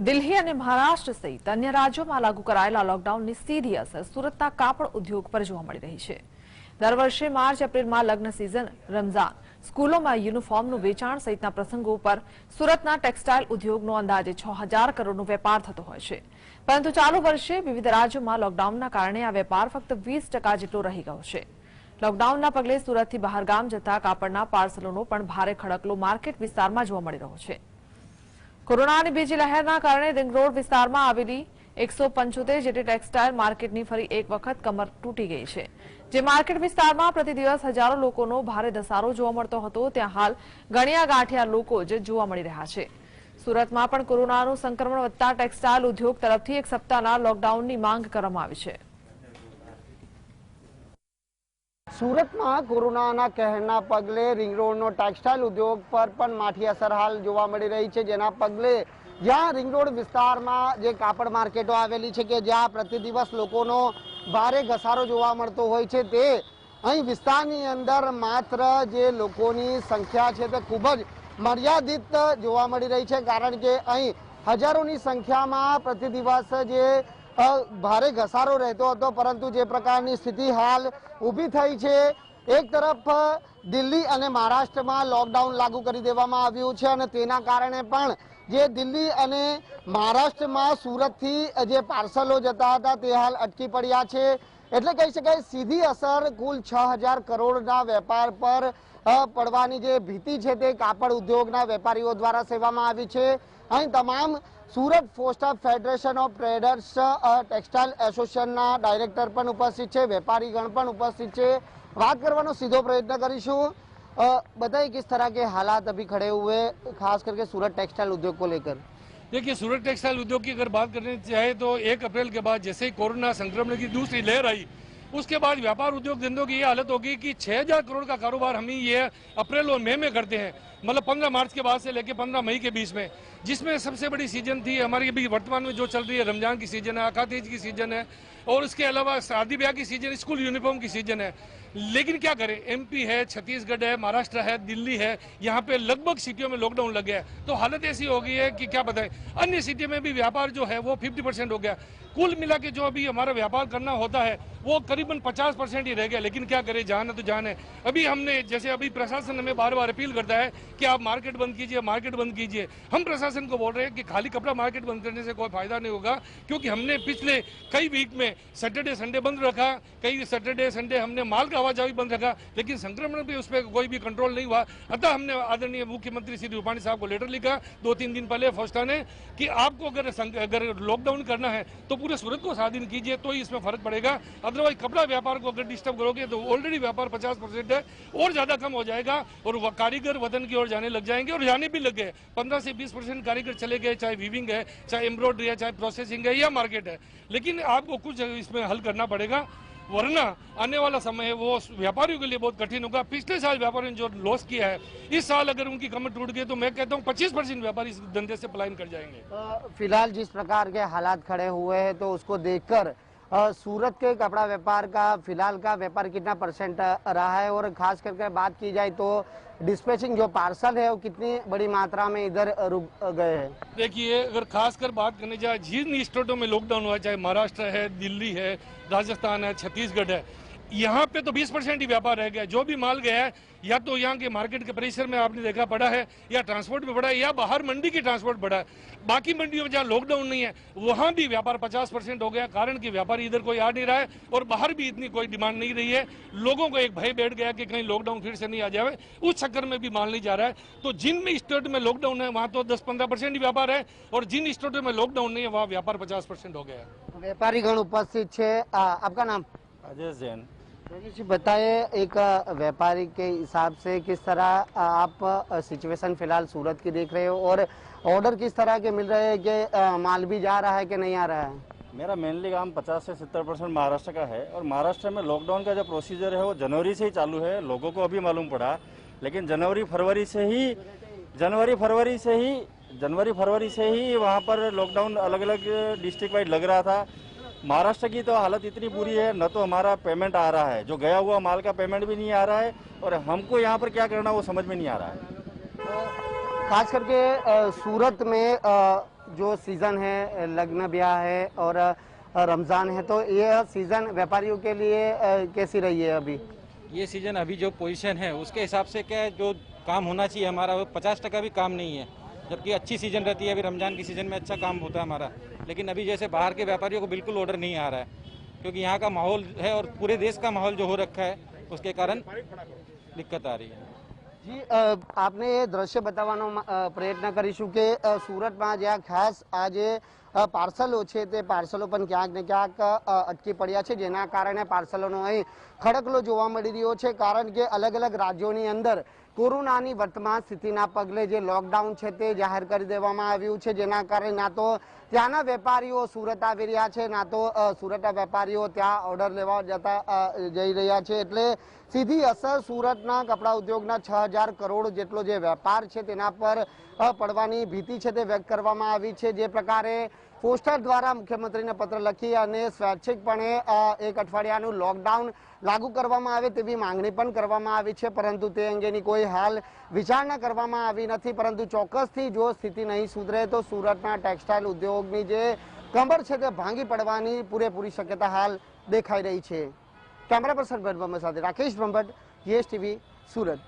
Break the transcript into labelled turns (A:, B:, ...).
A: દિલ્હી અને મહારાષ્ટ્ર સહિત અન્ય રાજ્યોમાં લાગુ કરાયેલા લોકડાઉનની સીધી અસર સુરતના કાપડ ઉદ્યોગ પર જોવા મળી રહી છે। દર વર્ષે માર્ચ એપ્રિલમાં લગ્ન સિઝન, રમઝાન, સ્કૂલોમાં યુનિફોર્મનું વેચાણ સહિતના પ્રસંગો પર સુરતના ટેક્સટાઇલ ઉદ્યોગનો અંદાજે 6000 કરોડનો વેપાર થતો હોય છે, પરંતુ ચાલુ વર્ષે વિવિધ રાજ્યોમાં લોકડાઉનના કારણે આ વેપાર ફક્ત 20% જેટલો રહી ગયો છે। લોકડાઉનના પગલે સુરતથી બહારગામ જતા કાપડના પાર્સલોનો પણ ભારે ખડકલો માર્કેટ વિસ્તારમાં જોવા મળી રહ્યો છે। કોરોનાની બીજી લહેરના કારણે રિંગ રોડ વિસ્તારમાં આવેલી 175 જેટલી ટેક્સટાઇલ માર્કેટની ફરી એક વખત કમર તૂટી ગઈ છે। જે માર્કેટ વિસ્તારમાં પ્રતિ દિવસ હજારો લોકોનો ભારે ધસારો જોવા મળતો હતો, ત્યાં હાલ ગણ્યા ગાંઠિયા લોકો જ જોવા મળી રહ્યા છે। સુરતમાં પણ કોરોનાનું સંક્રમણ વધતા ટેક્સટાઇલ ઉદ્યોગ તરફથી એક સપ્તાહના લોકડાઉનની માંગ કરવામાં આવી છે।
B: સુરતમાં કોરોનાના કહેરના પગલે રિંગ રોડનો ટેક્સટાઇલ ઉદ્યોગ પર પણ માઠી અસર હાલ જોવા મળી રહી છે, જેના પગલે જ્યાં રિંગ રોડ વિસ્તારમાં જે કાપડ માર્કેટો આવેલી છે કે જ્યાં પ્રતિ દિવસ લોકોનો ભારે ઘસારો જોવા મળતો હોય છે, તે અહીં વિસ્તારની અંદર માત્ર જે લોકોની સંખ્યા છે તે ખૂબ જ મર્યાદિત જોવા મળી રહી છે, કારણ કે અહીં હજારોની સંખ્યામાં પ્રતિ દિવસ જે ભારે ઘસારો રહેતો હતો, પરંતુ જે પ્રકારની સ્થિતિ હાલ ઊભી થઈ છે, એક તરફ દિલ્હી અને મહારાષ્ટ્રમાં લોકડાઉન લાગુ કરી દેવામાં આવ્યું છે અને તેના કારણે પણ જે દિલ્હી અને મહારાષ્ટ્રમાં સુરતથી જે પાર્સલો જતા હતા તે હાલ અટકી પડ્યા છે। એટલે કહી શકાય સીધી અસર કુલ 6000 કરોડના વેપાર પર પડવાની જે ભીતિ છે તે કાપડ ઉદ્યોગના વેપારીઓ દ્વારા સેવામાં આવી છે। અહીં તમામ Surat FOSTA federation of traders textile એસોસિએશનના ડાયરેક્ટર પણ ઉપસ્થિત છે, વેપારીगण પણ ઉપस्थित છે। बात करने सीधो प्रयत्न करीशू। बताइए किस तरह के हालात अभी खड़े हुए खास करके सूरत टेक्सटाइल उद्योग को लेकर।
C: देखिए, सूरत टेक्सटाइल उद्योग की अगर बात करनी चाहे तो 1 अप्रैल के बाद जैसे ही कोरोना संक्रमण की दूसरी लहर आई, उसके बाद व्यापार उद्योग धंधों की ये हालत होगी कि 6000 करोड़ का कारोबार हम ही ये अप्रैल और मई में करते हैं, मतलब 15 मार्च के बाद से लेकर 15 मई के बीच में, जिसमें सबसे बड़ी सीजन थी हमारी अभी वर्तमान में जो चल रही है, रमजान की सीजन है, अखातीज की सीजन है और उसके अलावा शादी ब्याह की सीजन, स्कूल यूनिफॉर्म की सीजन है। लेकिन क्या करें, एमपी है, छत्तीसगढ़ है, महाराष्ट्र है, दिल्ली है, यहाँ पे लगभग सिटियों में लॉकडाउन लग गया है, तो हालत ऐसी हो गई है कि क्या बताएं। अन्य सिटियों में भी व्यापार जो है वो 50% हो गया। कुल मिला के जो अभी हमारा व्यापार करना होता है वो करीबन 50% ही रह गया। लेकिन क्या करें, जान है तो जान है। अभी हमने जैसे अभी प्रशासन हमें बार बार अपील करता है कि आप मार्केट बंद कीजिए, मार्केट बंद कीजिए। हम प्रशासन को बोल रहे हैं कि खाली कपड़ा मार्केट बंद करने से कोई फायदा नहीं होगा, क्योंकि हमने पिछले कई वीक में सैटरडे संडे बंद रखा, कई सैटरडे संडे हमने माल का आवाजाही बंद रखा, लेकिन संक्रमण भी उस पर कोई भी कंट्रोल नहीं हुआ। अतः हमने आदरणीय मुख्यमंत्री श्री रूपाणी साहब को लेटर लिखा 2-3 दिन पहले फोस्टा ने कि आपको अगर लॉकडाउन करना है तो पूरे सूरत को स्वाधीन कीजिए, तो ही इसमें फर्क पड़ेगा। अदरवाइज कपड़ा व्यापार को अगर डिस्टर्ब करोगे तो ऑलरेडी व्यापार 50% है और ज्यादा कम हो जाएगा और कारीगर वतन की ओर जाने लग जाएंगे और जाने भी लग गए। 15 से 20% कारीगर चले गए, चाहे वीविंग है, चाहे एम्ब्रॉयडरी है, चाहे प्रोसेसिंग है या मार्केट है। लेकिन आपको कुछ इसमें हल करना पड़ेगा, वरना आने वाला समय वो व्यापारियों के लिए बहुत कठिन होगा। पिछले साल व्यापारियों ने जो लॉस किया है, इस साल अगर उनकी कमर टूट गई तो मैं कहता हूँ 25% व्यापारी इस धंधे से पलायन कर जाएंगे।
B: फिलहाल जिस प्रकार के हालात खड़े हुए हैं तो उसको देखकर सूरत के कपड़ा व्यापार का फिलहाल का व्यापार कितना परसेंट रहा है, और खास करके बात की जाए तो डिस्पैचिंग जो पार्सल है वो कितनी बड़ी मात्रा में इधर रुक गए हैं।
C: देखिए, अगर खासकर बात करने जाए जिन स्टेटों में लॉकडाउन हुआ, चाहे महाराष्ट्र है, दिल्ली है, राजस्थान है, छत्तीसगढ़ है, यहाँ पे तो 20% ही व्यापार रह गया। जो भी माल गया है या तो यहाँ के मार्केट के परिसर में आपने देखा पड़ा है, या ट्रांसपोर्ट में पड़ा है, या बाहर मंडी की ट्रांसपोर्ट पड़ा है। बाकी मंडियों में जहाँ लॉकडाउन नहीं है वहाँ भी व्यापार 50% हो गया, कारण कि व्यापारी इधर कोई आ नहीं रहा है और बाहर भी इतनी कोई डिमांड नहीं रही है। लोगों को एक भय बैठ गया कि कहीं लॉकडाउन फिर से नहीं आ जाए, उस चक्कर में भी माल नहीं जा रहा है। तो जिन स्टेट में लॉकडाउन है वहाँ तो 10-15% ही व्यापार है, और जिन स्टेटों में लॉकडाउन नहीं है वहाँ व्यापार 50% हो गया है।
B: व्यापारीगण उपस्थित है। आपका नाम?
D: अजय जैन।
B: जी बताइए, एक व्यापारी के हिसाब से किस तरह आप सिचुएशन फिलहाल सूरत की देख रहे हो, और ऑर्डर किस तरह के मिल रहे हैं कि माल भी जा रहा है कि नहीं आ रहा है?
D: मेरा मेनली काम 50 से 70% महाराष्ट्र का है, और महाराष्ट्र में लॉकडाउन का जो प्रोसीजर है वो जनवरी से ही चालू है। लोगों को अभी मालूम पड़ा, लेकिन जनवरी फरवरी से ही वहाँ पर लॉकडाउन अलग अलग डिस्ट्रिक्ट वाइज लग रहा था। महाराष्ट्र की तो हालत इतनी बुरी है, न तो हमारा पेमेंट आ रहा है, जो गया हुआ माल का पेमेंट भी नहीं आ रहा है, और हमको यहाँ पर क्या करना वो समझ में नहीं आ रहा है।
B: खास करके सूरत में जो सीजन है, लग्न ब्याह है और रमजान है, तो यह सीजन व्यापारियों के लिए कैसी रही है अभी?
E: ये सीजन अभी जो पोजीशन है उसके हिसाब से क्या है, जो काम होना चाहिए हमारा वो 50% भी काम नहीं है, जबकि अच्छी सीजन रहती है। अभी रमजान की सीजन में अच्छा काम होता है हमारा, लेकिन अभी जैसे बाहर के व्यापारियों को बिल्कुल ऑर्डर नहीं आ रहा है, क्योंकि यहाँ का माहौल है और पूरे देश का माहौल जो हो रखा है उसके कारण दिक्कत आ रही है।
B: જી, આપને એ દ્રશ્ય બતાવવાનો પ્રયત્ન કરીશું કે સુરતમાં જ્યાં ખાસ આ જે પાર્સલો છે તે પાર્સલો પણ ક્યાંક ને ક્યાંક અટકી પડ્યા છે, જેના કારણે પાર્સલોનો અહીં ખડકલો જોવા મળી રહ્યો છે, કારણ કે અલગ અલગ રાજ્યોની અંદર કોરોનાની વર્તમાન સ્થિતિના પગલે જે લોકડાઉન છે તે જાહેર કરી દેવામાં આવ્યું છે, જેના કારણે ના તો ત્યાંના વેપારીઓ સુરત આવી રહ્યા છે, ના તો સુરતના વેપારીઓ ત્યાં ઓર્ડર લેવા જઈ રહ્યા છે, એટલે સીધી અસર સુરતના કપડા ઉદ્યોગના 6000 કરોડ જેટલો જે વેપાર છે તેના પર પડવાની ભીતિ છે તે વ્યક્ત કરવામાં આવી છે। જે પ્રકારે પોસ્ટર દ્વારા મુખ્યમંત્રીને પત્ર લખી અને સ્વૈચ્છિકપણે એક અઠવાડિયાનું લોકડાઉન લાગુ કરવામાં આવે તેવી માંગણી પણ કરવામાં આવી છે, પરંતુ તે અંગેની કોઈ હાલ વિચારણા કરવામાં આવી નથી। પરંતુ ચોક્કસથી જો સ્થિતિ નહીં સુધરે તો સુરતના ટેક્સટાઇલ ઉદ્યોગની જે કમર છે તે ભાંગી પડવાની પૂરેપૂરી શક્યતા હાલ દેખાઈ રહી છે। कैमरा पर्सन भट्ट સાથે રાકેશ બ્રહ્મભટ્ટ, GSTV, સુરત।